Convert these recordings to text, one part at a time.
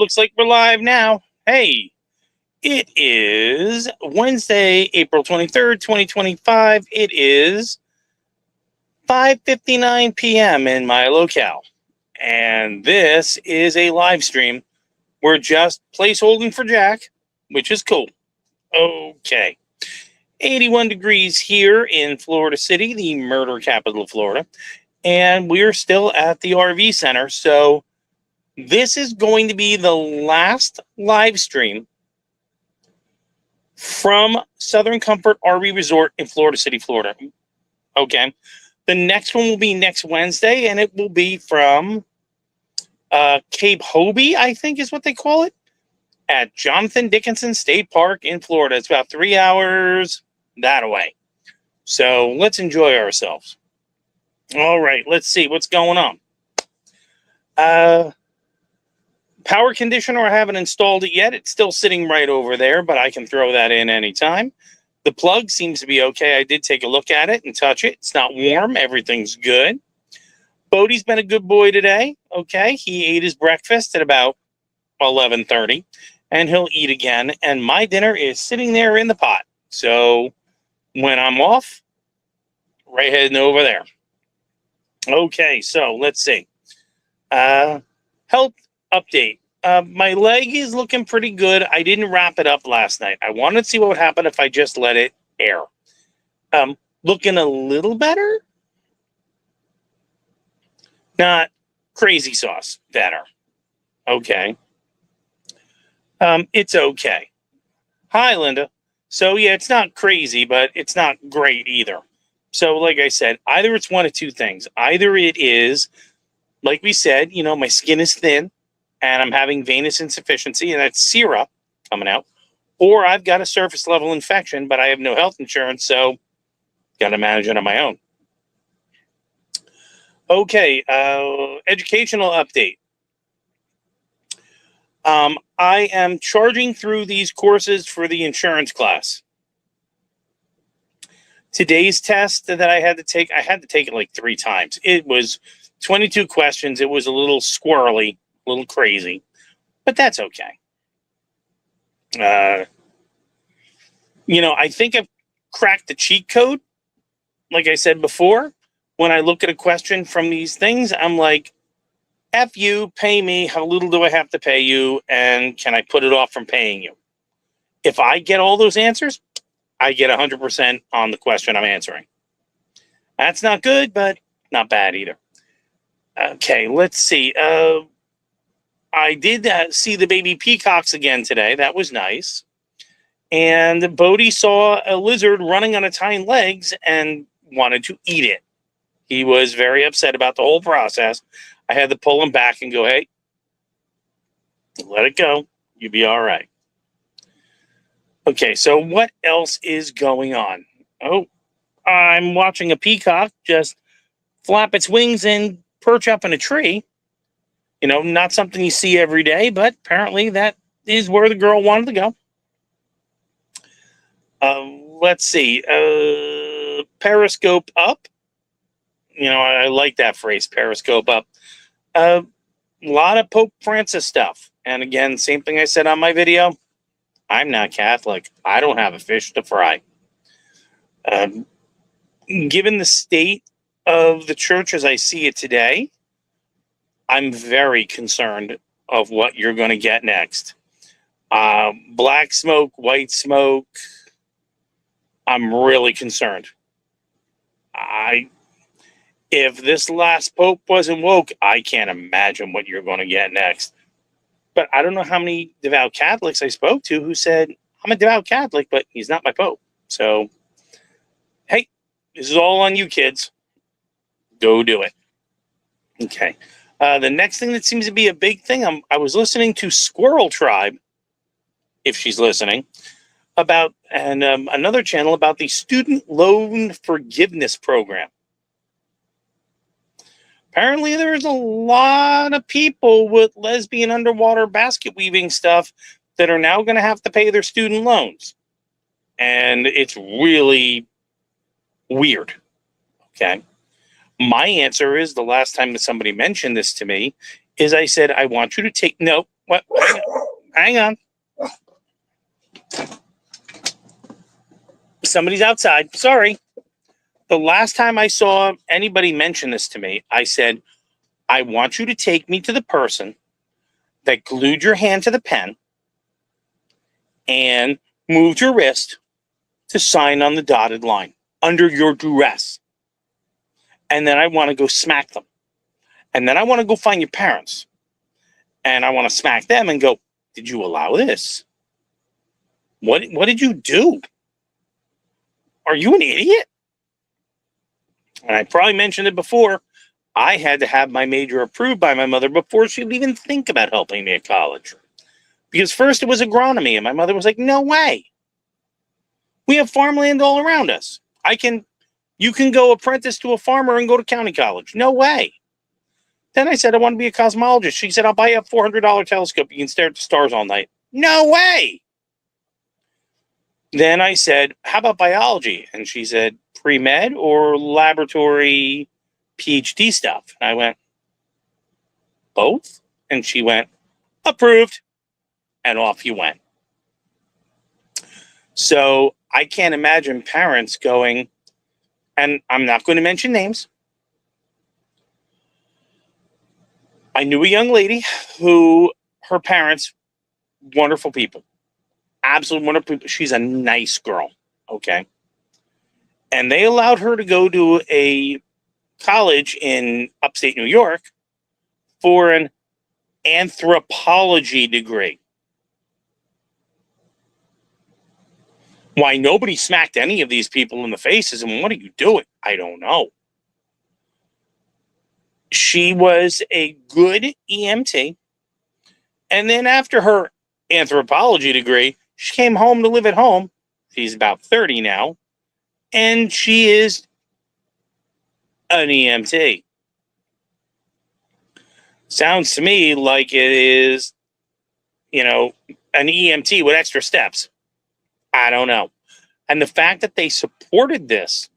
looks like we're live now. Hey, it is Wednesday, April 23rd, 2025. It is 5:59 p.m. in my locale. And this is a live stream. We're just placeholding for Jack, which is cool. Okay. 81 degrees here in Florida City, the murder capital of Florida. And we're still at the RV Center. So this is going to be the last live stream from Southern Comfort RV Resort in Florida City, Florida. Okay. The next one will be next Wednesday, and it will be from Cape Hobie, I think is what they call it, at Jonathan Dickinson State Park in Florida. It's about 3 hours that way. So let's enjoy ourselves. All right, let's see what's going on. Power conditioner, I haven't installed it yet. It's still sitting right over there, but I can throw that in anytime. The plug seems to be okay. I did take a look at it and touch it. It's not warm. Everything's good. Bodie's been a good boy today. Okay, he ate his breakfast at about 11:30, and he'll eat again. And my dinner is sitting there in the pot. So when I'm off, right heading over there. Okay, so let's see. Health update. My leg is looking pretty good. I didn't wrap it up last night. I wanted to see what would happen if I just let it air. Looking a little better. Not crazy sauce better. Okay. It's okay. Hi, Linda. So yeah, it's not crazy, but it's not great either. So like I said, either it's one of two things. Either it is, like we said, my skin is thin and I'm having venous insufficiency and that's sera coming out, or I've got a surface level infection, but I have no health insurance, so got to manage it on my own. Okay, educational update. I am charging through these courses for the insurance class. Today's test that I had to take it like 3 times. It was 22 questions. It was a little squirrely, a little crazy, but that's okay. I think I've cracked the cheat code. Like I said before, when I look at a question from these things, I'm like, F you, pay me. How little do I have to pay you? And can I put it off from paying you? If I get all those answers, I get 100% on the question I'm answering. That's not good, but not bad either. Okay, let's see. I did see the baby peacocks again today. That was nice. And Bodie saw a lizard running on its hind legs and wanted to eat it. He was very upset about the whole process. I had to pull him back and go, hey, let it go. You'll be all right. Okay, so what else is going on? Oh, I'm watching a peacock just flap its wings and perch up in a tree. Not something you see every day, but apparently that is where the girl wanted to go. Let's see. Periscope up. I like that phrase, periscope up. A lot of Pope Francis stuff. And again, same thing I said on my video. I'm not Catholic. I don't have a fish to fry. Given the state of the church as I see it today, I'm very concerned of what you're going to get next. Black smoke, white smoke. I'm really concerned. If this last pope wasn't woke, I can't imagine what you're going to get next. But I don't know how many devout Catholics I spoke to who said, I'm a devout Catholic, but he's not my pope. So, hey, this is all on you, kids. Go do it. Okay. The next thing that seems to be a big thing, I was listening to Squirrel Tribe, if she's listening, about another channel about the Student Loan Forgiveness Program. Apparently, there's a lot of people with lesbian underwater basket weaving stuff that are now going to have to pay their student loans. And it's really weird. Okay. My answer is, the last time that somebody mentioned this to me, is I said, I want you to take, no, What? Hang on. Somebody's outside. Sorry. The last time I saw anybody mention this to me, I said, I want you to take me to the person that glued your hand to the pen and moved your wrist to sign on the dotted line under your duress. And then I want to go smack them. And then I want to go find your parents. And I want to smack them and go, did you allow this? What did you do? Are you an idiot? And I probably mentioned it before. I had to have my major approved by my mother before she would even think about helping me at college. Because first it was agronomy, and my mother was like, no way. We have farmland all around us. You can go apprentice to a farmer and go to county college. No way. Then I said, I want to be a cosmologist. She said, I'll buy you a $400 telescope. You can stare at the stars all night. No way. Then I said, how about biology? And she said, pre-med or laboratory PhD stuff? And I went, both? And she went, approved. And off you went. So I can't imagine parents going, and I'm not going to mention names. I knew a young lady who her parents, wonderful people, absolute wonderful people. She's a nice girl, okay? And they allowed her to go to a college in upstate New York for an anthropology degree. Why nobody smacked any of these people in the faces and what are you doing? I don't know. She was a good EMT. And then after her anthropology degree, she came home to live at home. She's about 30 now. And she is an EMT. Sounds to me like it is, an EMT with extra steps. I don't know. And the fact that they supported this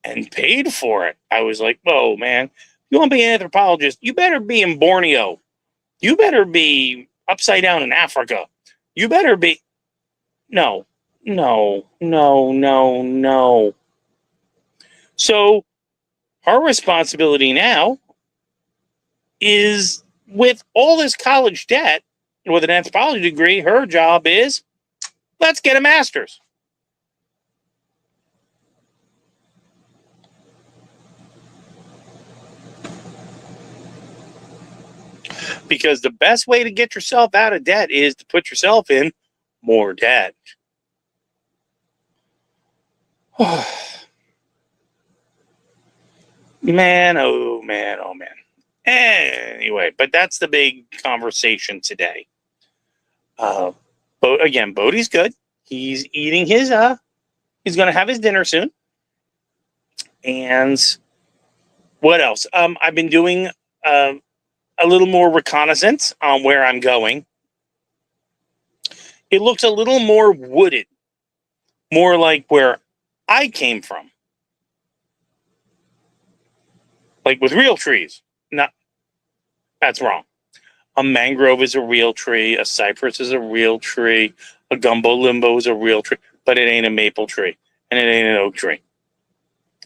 and paid for it, I was like, oh, man, you want to be an anthropologist, you better be in Borneo. You better be upside down in Africa. You better be. No. So her responsibility now is, with all this college debt, with an anthropology degree, her job is, let's get a master's. Because the best way to get yourself out of debt is to put yourself in more debt. Man, oh man. Anyway, but that's the big conversation today. Again, Bodie's good. He's eating his, he's going to have his dinner soon. And what else? I've been doing a little more reconnaissance on where I'm going. It looks a little more wooded, more like where I came from. Like with real trees. No, that's wrong. A mangrove is a real tree. A cypress is a real tree. A gumbo limbo is a real tree. But it ain't a maple tree. And it ain't an oak tree.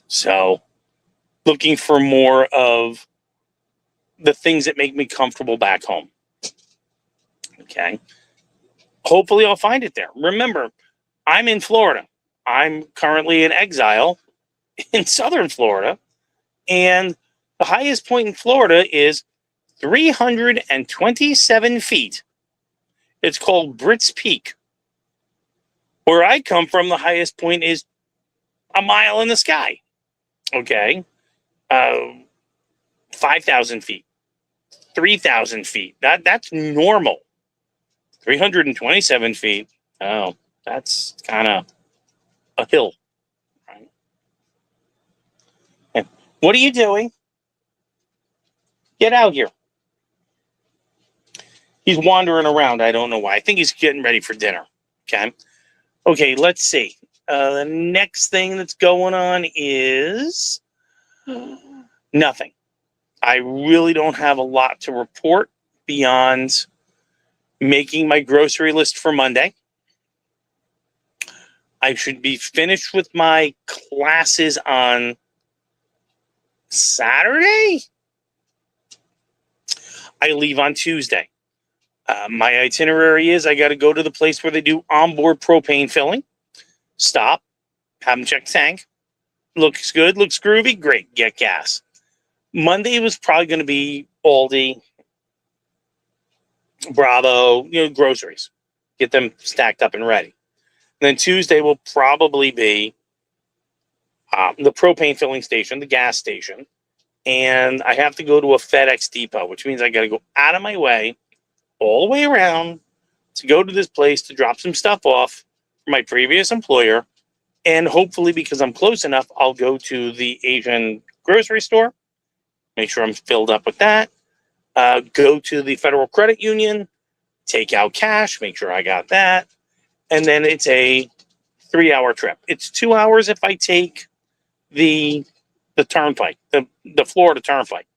So, looking for more of the things that make me comfortable back home. Okay. Hopefully I'll find it there. Remember, I'm in Florida. I'm currently in exile in southern Florida. And the highest point in Florida is 327 feet. It's called Britt's Peak. Where I come from, the highest point is a mile in the sky. Okay. 5,000 feet. 3,000 feet. That's normal. 327 feet. Oh, that's kind of a hill. Right? And what are you doing? Get out here. He's wandering around. I don't know why. I think he's getting ready for dinner. Okay, let's see. The next thing that's going on is nothing. I really don't have a lot to report beyond making my grocery list for Monday. I should be finished with my classes on Saturday. I leave on Tuesday. My itinerary is I got to go to the place where they do onboard propane filling. Stop, have them check the tank. Looks good, looks groovy, great, get gas. Monday was probably going to be Aldi, Bravo, groceries. Get them stacked up and ready. And then Tuesday will probably be the propane filling station, the gas station. And I have to go to a FedEx depot, which means I got to go out of my way, all the way around, to go to this place to drop some stuff off for my previous employer. And hopefully, because I'm close enough, I'll go to the Asian grocery store, make sure I'm filled up with that. Go to the Federal Credit Union, take out cash, make sure I got that. And then it's a 3-hour trip. It's 2 hours if I take the turnpike, the Florida turnpike.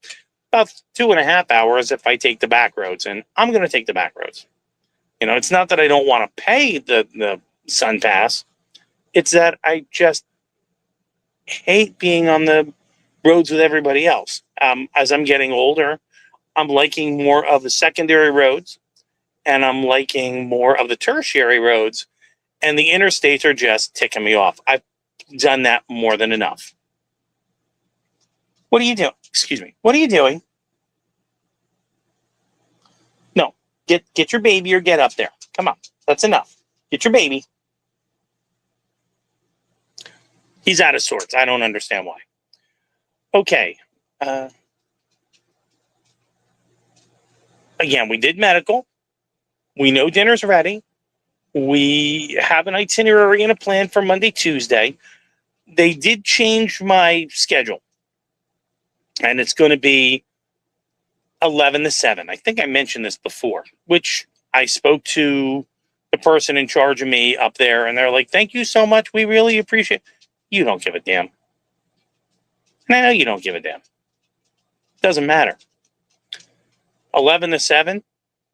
About 2.5 hours if I take the back roads, and I'm going to take the back roads. It's not that I don't want to pay the Sun Pass. It's that I just hate being on the roads with everybody else. As I'm getting older, I'm liking more of the secondary roads, and I'm liking more of the tertiary roads, and the interstates are just ticking me off. I've done that more than enough. What are you doing? Excuse me. What are you doing? No, get your baby or get up there. Come on, that's enough. Get your baby. He's out of sorts. I don't understand why. Okay. Again, we did medical. We know dinner's ready. We have an itinerary and a plan for Monday, Tuesday. They did change my schedule. And it's going to be 11 to 7. I think I mentioned this before, which I spoke to the person in charge of me up there, and they're like, thank you so much. We really appreciate it. You don't give a damn. And I know you don't give a damn. Doesn't matter. 11 to 7,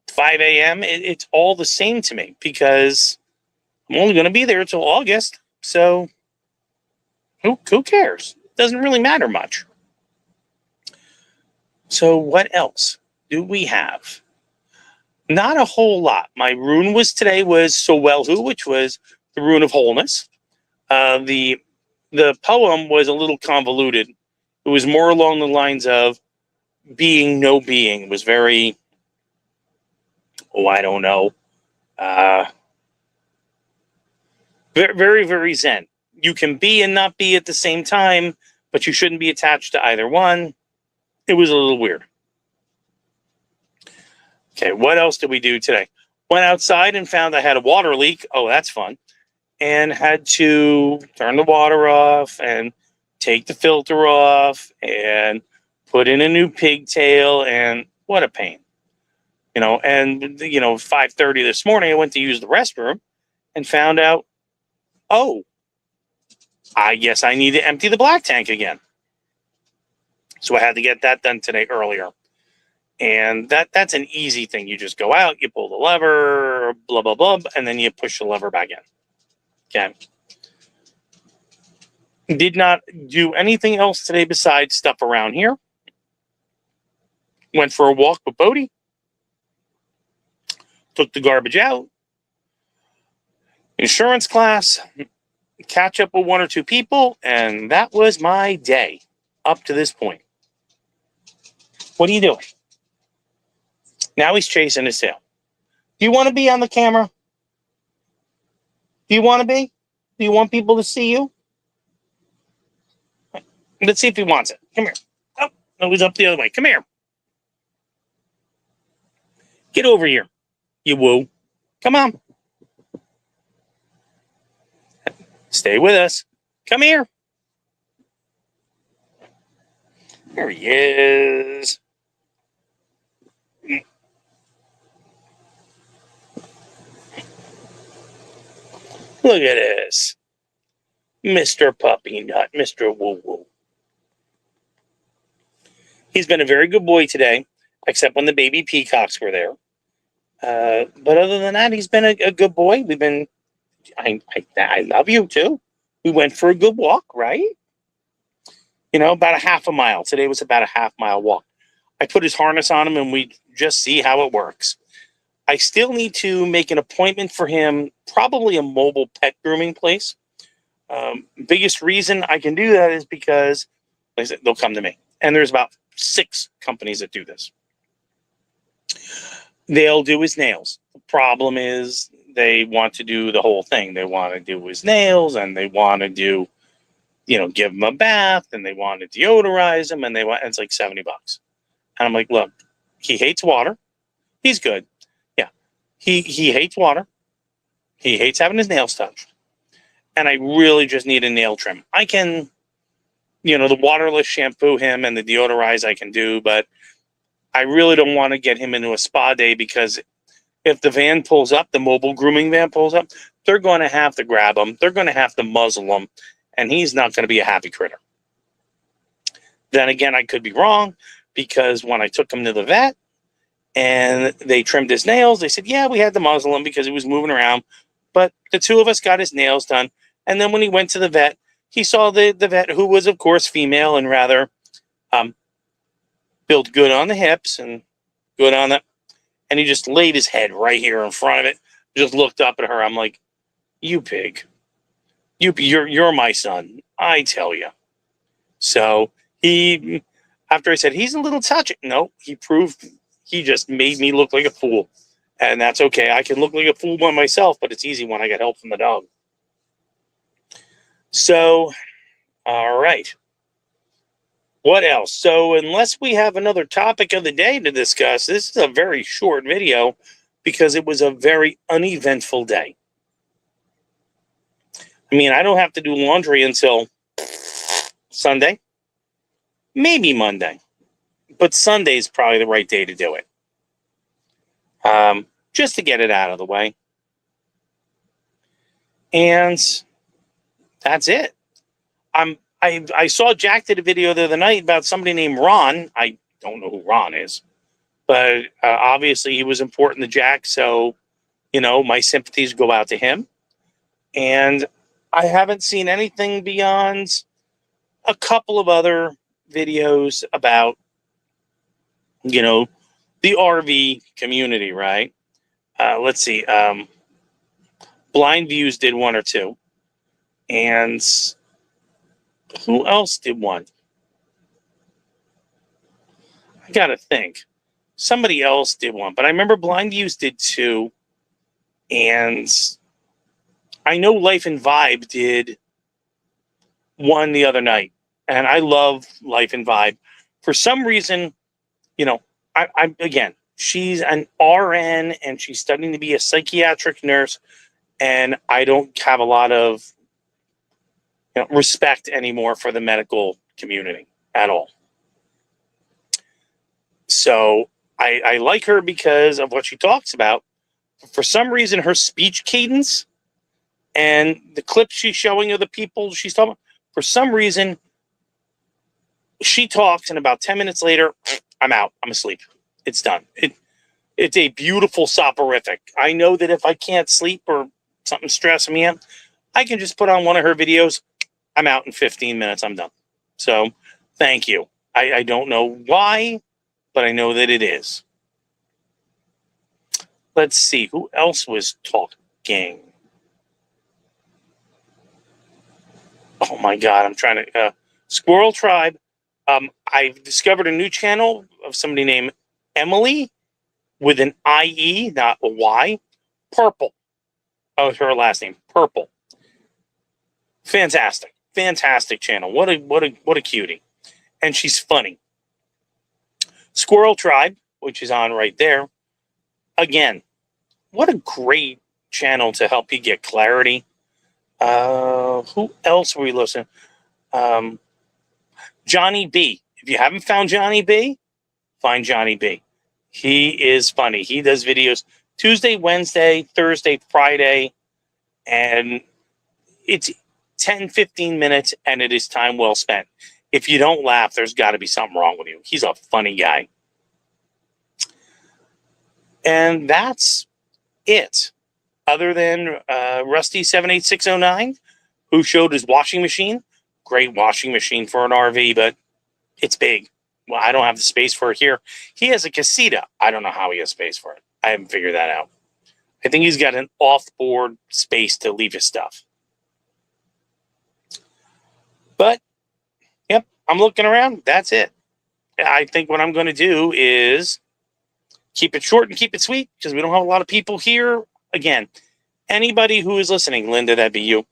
5 a.m., it's all the same to me because I'm only going to be there until August. So who cares? Doesn't really matter much. So what else do we have? Not a whole lot. My rune today was Sowelhu, which was the rune of wholeness. The poem was a little convoluted. It was more along the lines of being no being. It was very, I don't know. Very, very zen. You can be and not be at the same time, but you shouldn't be attached to either one. It was a little weird. Okay, what else did we do today? Went outside and found I had a water leak. Oh, that's fun. And had to turn the water off and take the filter off and put in a new pigtail, and what a pain. And 5:30 this morning, I went to use the restroom and found out, oh, I guess I need to empty the black tank again. So I had to get that done today earlier. And that's an easy thing. You just go out, you pull the lever, blah, blah, blah, and then you push the lever back in. Okay. Did not do anything else today besides stuff around here. Went for a walk with Bodie. Took the garbage out. Insurance class. Catch up with one or two people. And that was my day up to this point. What are you doing? Now he's chasing his tail. Do you want to be on the camera? Do you want to be? Do you want people to see you? Let's see if he wants it. Come here. Oh, no, he's up the other way. Come here. Get over here, you woo. Come on. Stay with us. Come here. There he is. Look at this. Mr. Puppy Nut, Mr. Woo Woo. He's been a very good boy today, except when the baby peacocks were there. But other than that, he's been a good boy. I love you too. We went for a good walk, right? About a half a mile. Today was about a half-mile walk. I put his harness on him and we just see how it works. I still need to make an appointment for him, probably a mobile pet grooming place. Biggest reason I can do that is because, like I said, they'll come to me. And there's about 6 companies that do this. They'll do his nails. The problem is they want to do the whole thing. They want to do his nails and they want to do, give him a bath and they want to deodorize him and it's like $70. And I'm like, look, he hates water. He's good. Yeah. He hates water. He hates having his nails touched. And I really just need a nail trim. I can, the waterless shampoo him and the deodorize I can do, but I really don't want to get him into a spa day because if the van pulls up, the mobile grooming van pulls up, they're going to have to grab him. They're going to have to muzzle him, and he's not going to be a happy critter. Then again, I could be wrong because when I took him to the vet and they trimmed his nails, they said, yeah, we had to muzzle him because he was moving around. But the 2 of us got his nails done. And then when he went to the vet, he saw the vet, who was, of course, female and rather built good on the hips and good on the, and he just laid his head right here in front of it, just looked up at her. I'm like, you pig. You're my son, I tell you. So he, after I said, he's a little touchy. No, he just made me look like a fool. And that's okay. I can look like a fool by myself, but it's easy when I get help from the dog. So, all right. What else? So unless we have another topic of the day to discuss, this is a very short video because it was a very uneventful day. I mean, I don't have to do laundry until Sunday, maybe Monday, but Sunday is probably the right day to do it. Just to get it out of the way. And that's it. I saw Jack did a video the other night about somebody named Ron. I don't know who Ron is, but obviously he was important to Jack. So, my sympathies go out to him. And I haven't seen anything beyond a couple of other videos about, the RV community, right? Let's see. Blind Views did 1 or 2. And who else did one? I gotta think. Somebody else did one, but I remember Blind Views did 2, and I know Life and Vibe did 1 the other night, and I love Life and Vibe. For some reason, I again, she's an RN and she's studying to be a psychiatric nurse, and I don't have a lot of respect anymore for the medical community at all. So I like her because of what she talks about. For some reason, her speech cadence and the clips she's showing of the people she's talking about, for some reason, she talks and about 10 minutes later, I'm out. I'm asleep. It's done. It's a beautiful soporific. I know that if I can't sleep or something stressing me out, I can just put on one of her videos. I'm out in 15 minutes. I'm done. So thank you. I don't know why, but I know that it is. Let's see. Who else was talking? Oh, my God. I'm trying to... Squirrel Tribe. I've discovered a new channel of somebody named Emily with an IE, not a Y. Purple. Oh, her last name. Purple. Fantastic. Fantastic channel. What a cutie. And she's funny. Squirrel Tribe, which is on right there. Again, what a great channel to help you get clarity. Who else were we listening? Johnny B. If you haven't found Johnny B, find Johnny B. He is funny. He does videos Tuesday, Wednesday, Thursday, Friday, and it's 10, 15 minutes, and it is time well spent. If you don't laugh, there's got to be something wrong with you. He's a funny guy. And that's it. Other than Rusty 78609, who showed his washing machine. Great washing machine for an RV, but it's big. Well, I don't have the space for it here. He has a casita. I don't know how he has space for it. I haven't figured that out. I think he's got an off-board space to leave his stuff. But, yep, I'm looking around. That's it. I think what I'm going to do is keep it short and keep it sweet because we don't have a lot of people here. Again, anybody who is listening, Linda, that'd be you.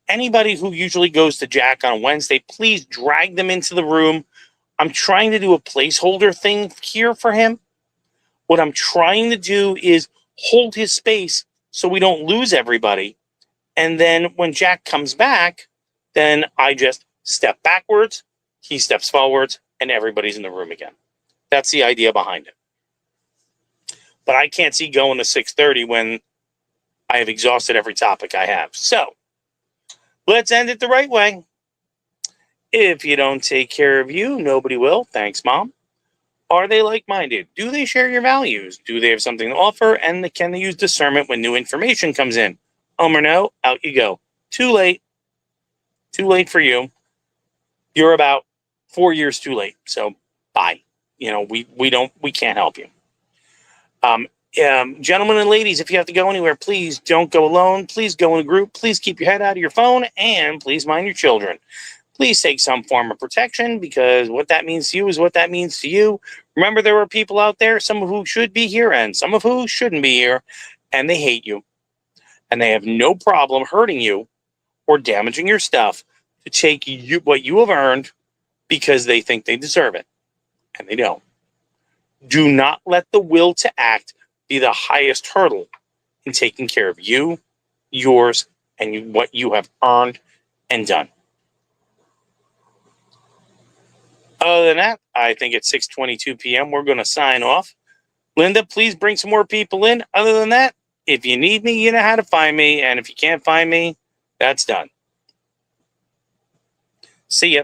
Anybody who usually goes to Jack on Wednesday, please drag them into the room. I'm trying to do a placeholder thing here for him. What I'm trying to do is hold his space so we don't lose everybody. And then when Jack comes back, then I just step backwards, he steps forwards, and everybody's in the room again. That's the idea behind it. But I can't see going to 6:30 when I have exhausted every topic I have. So let's end it the right way. If you don't take care of you, nobody will. Thanks, Mom. Are they like-minded? Do they share your values? Do they have something to offer? And can they use discernment when new information comes in? Or no, out you go. Too late. Too late for you. You're about 4 years too late. So bye. We can't help you. Gentlemen and ladies, if you have to go anywhere, please don't go alone. Please go in a group. Please keep your head out of your phone, and please mind your children. Please take some form of protection, because what that means to you is what that means to you. Remember, there are people out there, some of who should be here and some of who shouldn't be here, and they hate you. And they have no problem hurting you or damaging your stuff to take what you have earned because they think they deserve it, and they don't. Do not let the will to act be the highest hurdle in taking care of you, yours, and what you have earned and done. Other than that, I think it's 6:22 p.m. We're going to sign off. Linda, please bring some more people in. Other than that, if you need me, you know how to find me. And if you can't find me, that's done. See ya.